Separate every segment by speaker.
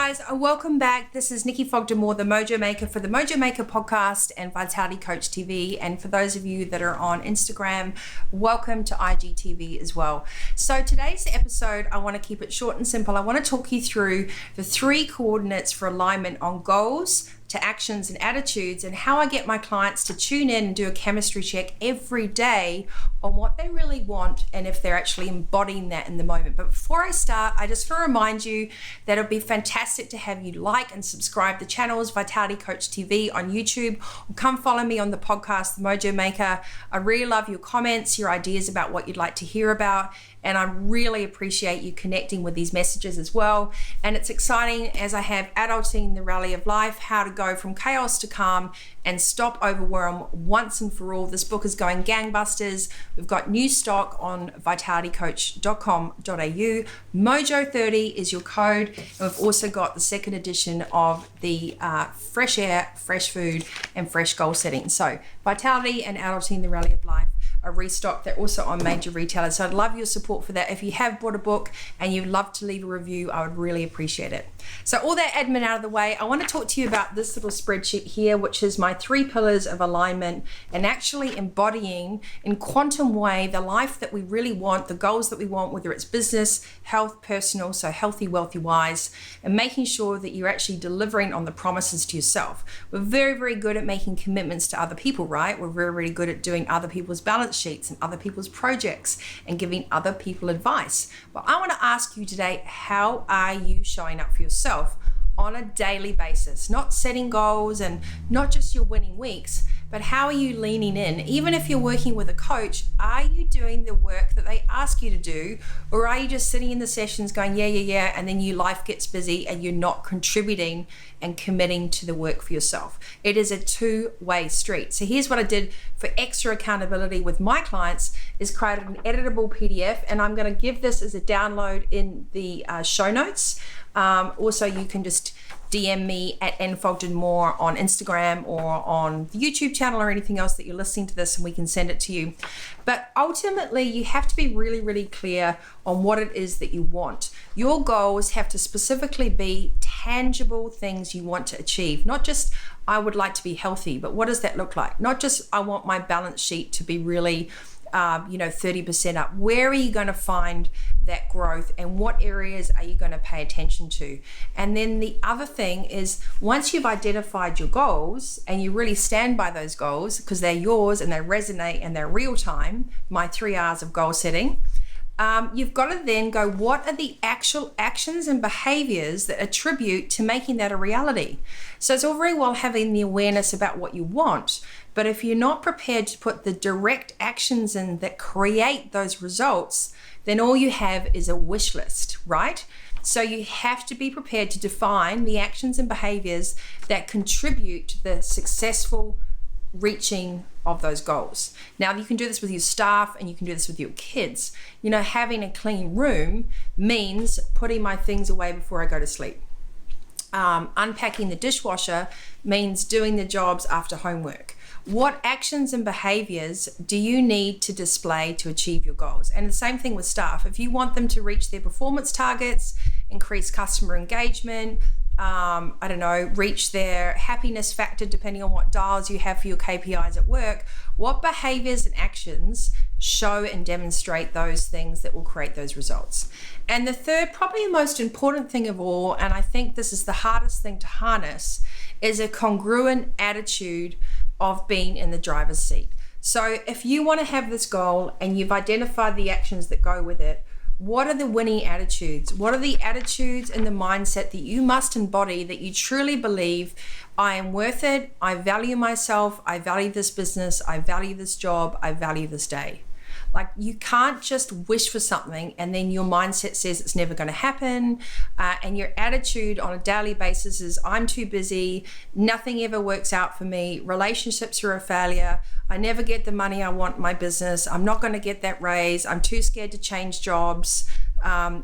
Speaker 1: guys, welcome back. This is Nikki Fogden-Moore, the Mojo Maker for the Mojo Maker podcast and Vitality Coach TV. And for those of you that are on Instagram, welcome to IGTV as well. So today's episode, I want to keep it short and simple. I want to talk you through the 3 coordinates for alignment on goals to actions and attitudes, and how I get my clients to tune in and do a chemistry check every day on what they really want and if they're actually embodying that in the moment. But before I start, I just want to remind you that it'll be fantastic to have you like and subscribe the channels, Vitality Coach TV on YouTube, or come follow me on the podcast, The Mojo Maker. I really love your comments, your ideas about what you'd like to hear about, and I really appreciate you connecting with these messages as well. And it's exciting as I have Adulting the Rally of Life, how to go from chaos to calm and stop overwhelm once and for all. This book is going gangbusters. We've got new stock on vitalitycoach.com.au. Mojo30 is your code. And we've also got the second edition of the Fresh Air, Fresh Food, and Fresh Goal Setting. So Vitality and Adulting the Rally of Life are restocked. They're also on major retailers. So I'd love your support for that. If you have bought a book and you'd love to leave a review, I would really appreciate it. So all that admin out of the way, I want to talk to you about this little spreadsheet here, which is my 3 pillars of alignment and actually embodying in quantum way the life that we really want, the goals that we want, whether it's business, health, personal, so healthy, wealthy, wise, and making sure that you're actually delivering on the promises to yourself. We're very, very good at making commitments to other people, right? We're very, very good at doing other people's balance sheets and other people's projects and giving other people advice. But I want to ask you today, how are you showing up for yourself on a daily basis? Not setting goals and not just your winning weeks, but how are you leaning in? Even if you're working with a coach, are you doing the work that they ask you to do? Or are you just sitting in the sessions going, yeah, and then your life gets busy and you're not contributing and committing to the work for yourself? It is a 2-way street. So here's what I did for extra accountability with my clients, is created an editable PDF, and I'm going to give this as a download in the show notes. Also, you can just DM me at nfogden-moore on Instagram or on the YouTube channel or anything else that you're listening to this, and we can send it to you. But ultimately, you have to be really, really clear on what it is that you want. Your goals have to specifically be tangible things you want to achieve, not just I would like to be healthy, but what does that look like? Not just I want my balance sheet to be really 30% up. Where are you going to find that growth, and what areas are you going to pay attention to? And then the other thing is, once you've identified your goals and you really stand by those goals because they're yours and they resonate and they're real time, my 3 R's of goal setting, you've got to then go, what are the actual actions and behaviors that attribute to making that a reality? So it's all very well having the awareness about what you want, but if you're not prepared to put the direct actions in that create those results, then all you have is a wish list, right? So you have to be prepared to define the actions and behaviors that contribute to the successful reaching of those goals. Now, you can do this with your staff and you can do this with your kids. You know, having a clean room means putting my things away before I go to sleep. Unpacking the dishwasher means doing the jobs after homework. What actions and behaviors do you need to display to achieve your goals? And the same thing with staff. If you want them to reach their performance targets, increase customer engagement, reach their happiness factor, depending on what dials you have for your KPIs at work, what behaviors and actions show and demonstrate those things that will create those results? And the third, probably the most important thing of all, and I think this is the hardest thing to harness, is a congruent attitude of being in the driver's seat. So if you want to have this goal and you've identified the actions that go with it, what are the winning attitudes? What are the attitudes and the mindset that you must embody, that you truly believe, I am worth it, I value myself, I value this business, I value this job, I value this day? Like, you can't just wish for something and then your mindset says it's never going to happen, and your attitude on a daily basis is I'm too busy, nothing ever works out for me, relationships are a failure, I never get the money I want in my business, I'm not going to get that raise, I'm too scared to change jobs,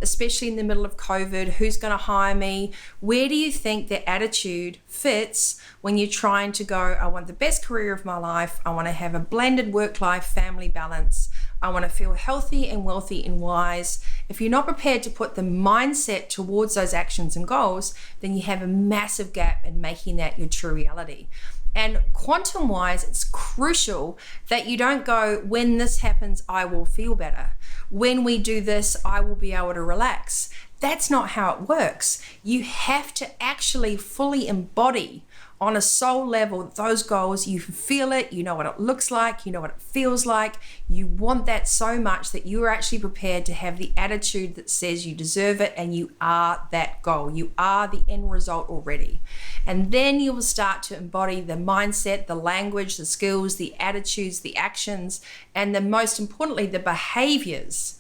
Speaker 1: especially in the middle of COVID, who's going to hire me? Where do you think the attitude fits when you're trying to go, I want the best career of my life, I want to have a blended work-life family balance, I want to feel healthy and wealthy and wise. If you're not prepared to put the mindset towards those actions and goals, then you have a massive gap in making that your true reality. And quantum wise, it's crucial that you don't go, when this happens, I will feel better. When we do this, I will be able to relax. That's not how it works. You have to actually fully embody on a soul level those goals. You feel it, you know what it looks like, you know what it feels like. You want that so much that you are actually prepared to have the attitude that says you deserve it, and you are that goal. You are the end result already. And then you will start to embody the mindset, the language, the skills, the attitudes, the actions, and the most importantly, the behaviors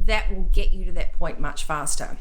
Speaker 1: that will get you to that point much faster.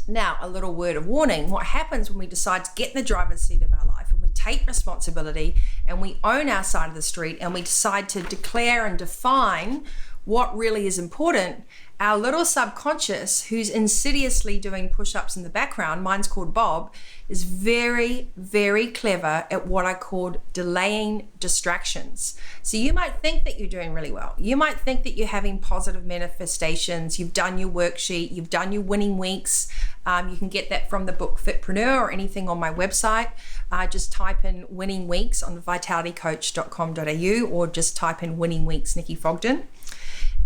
Speaker 1: Now, a little word of warning: what happens when we decide to get in the driver's seat of our life and we take responsibility and we own our side of the street and we decide to declare and define what really is important? Our little subconscious, who's insidiously doing push-ups in the background, mine's called Bob, is very, very clever at what I call delaying distractions. So you might think that you're doing really well. You might think that you're having positive manifestations. You've done your worksheet. You've done your winning weeks. You can get that from the book Fitpreneur or anything on my website. Just type in winning weeks on vitalitycoach.com.au, or just type in winning weeks Nikki Fogden.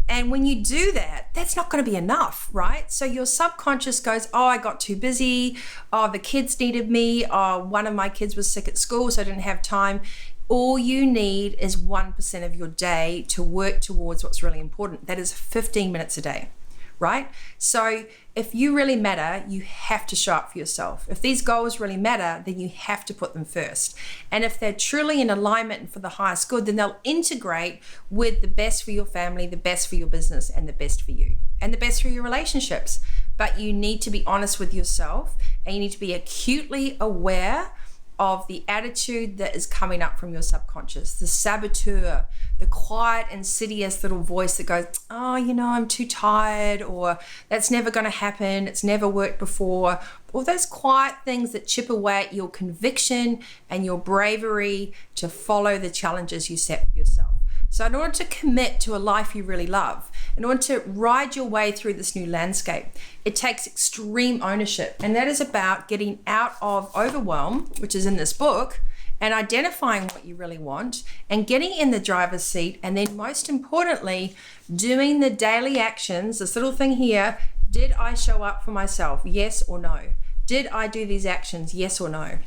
Speaker 1: And when you do that, that's not going to be enough, right? So your subconscious goes, oh, I got too busy. Oh, the kids needed me. Oh, one of my kids was sick at school, so I didn't have time. All you need is 1% of your day to work towards what's really important. That is 15 minutes a day, right? So if you really matter, you have to show up for yourself. If these goals really matter, then you have to put them first. And if they're truly in alignment and for the highest good, then they'll integrate with the best for your family, the best for your business, and the best for you, and the best for your relationships. But you need to be honest with yourself, and you need to be acutely aware of the attitude that is coming up from your subconscious, the saboteur, the quiet, insidious little voice that goes, oh, I'm too tired, or that's never going to happen, it's never worked before, or those quiet things that chip away at your conviction and your bravery to follow the challenges you set for yourself. So in order to commit to a life you really love, in order to ride your way through this new landscape, it takes extreme ownership. And that is about getting out of overwhelm, which is in this book, and identifying what you really want and getting in the driver's seat. And then most importantly, doing the daily actions, this little thing here. Did I show up for myself? Yes or no? Did I do these actions? Yes or no?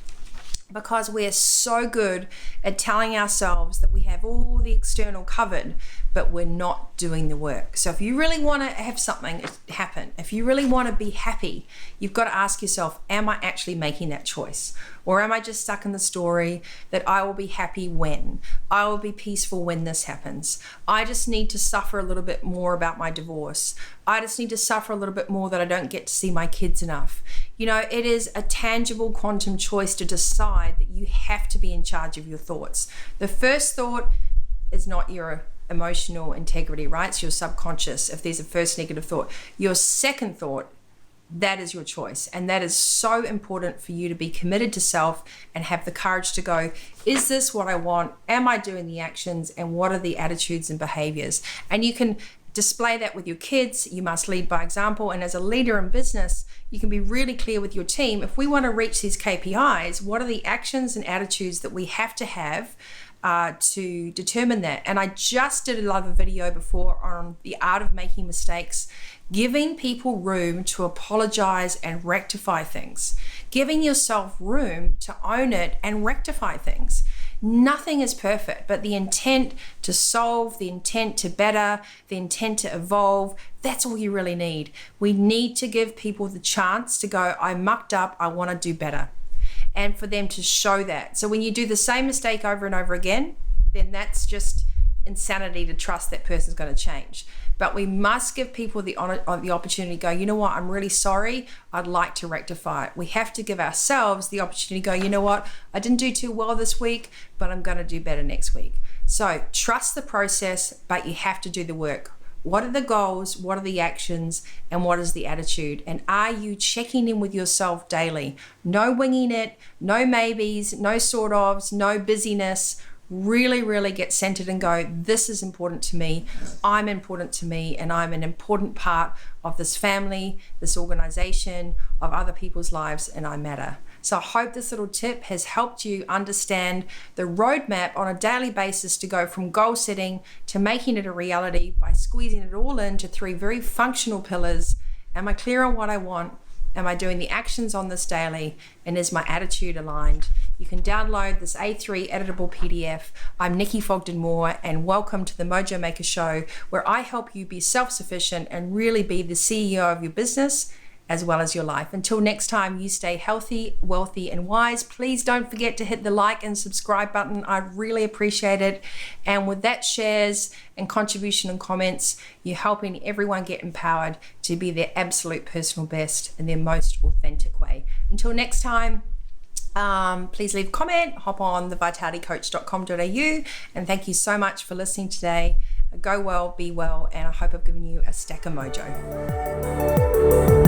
Speaker 1: Because we're so good at telling ourselves that we have all the external covered, but we're not doing the work. So if you really want to have something happen, if you really want to be happy, you've got to ask yourself, am I actually making that choice? Or am I just stuck in the story that I will be happy when? I will be peaceful when this happens. I just need to suffer a little bit more about my divorce. I just need to suffer a little bit more that I don't get to see my kids enough. It is a tangible quantum choice to decide that you have to be in charge of your thoughts. The first thought is not your emotional integrity, right? It's your subconscious, if there's a first negative thought. Your second thought, that is your choice. And that is so important for you to be committed to self and have the courage to go, is this what I want? Am I doing the actions? And what are the attitudes and behaviors? And you can display that with your kids. You must lead by example. And as a leader in business, you can be really clear with your team. If we want to reach these KPIs, what are the actions and attitudes that we have to determine that? And I just did another video before on the art of making mistakes, giving people room to apologize and rectify things, giving yourself room to own it and rectify things. Nothing is perfect, but the intent to solve, the intent to better, the intent to evolve, that's all you really need. We need to give people the chance to go, I mucked up, I want to do better. And for them to show that. So when you do the same mistake over and over again, then that's just insanity to trust that person's going to change. But we must give people the opportunity to go, you know what, I'm really sorry, I'd like to rectify it. We have to give ourselves the opportunity to go, you know what, I didn't do too well this week, but I'm going to do better next week. So trust the process, but you have to do the work. What are the goals? What are the actions? And what is the attitude? And are you checking in with yourself daily? No winging it, no maybes, no sort ofs, no busyness. really get centered and go, this is important to me, I'm important to me, and I'm an important part of this family, this organization, of other people's lives, and I matter. So I hope this little tip has helped you understand the roadmap on a daily basis to go from goal setting to making it a reality by squeezing it all into 3 very functional pillars. Am I clear on what I want? Am I doing the actions on this daily? And is my attitude aligned? You can download this A3 editable PDF. I'm Nikki Fogden-Moore, and welcome to the Mojo Maker Show, where I help you be self-sufficient and really be the CEO of your business as well as your life. Until next time, you stay healthy, wealthy, and wise. Please don't forget to hit the like and subscribe button. I'd really appreciate it. And with that, shares and contribution and comments, you're helping everyone get empowered to be their absolute personal best in their most authentic way. Until next time, please leave a comment, hop on thevitalitycoach.com.au, and thank you so much for listening today. Go well, be well, and I hope I've given you a stack of mojo.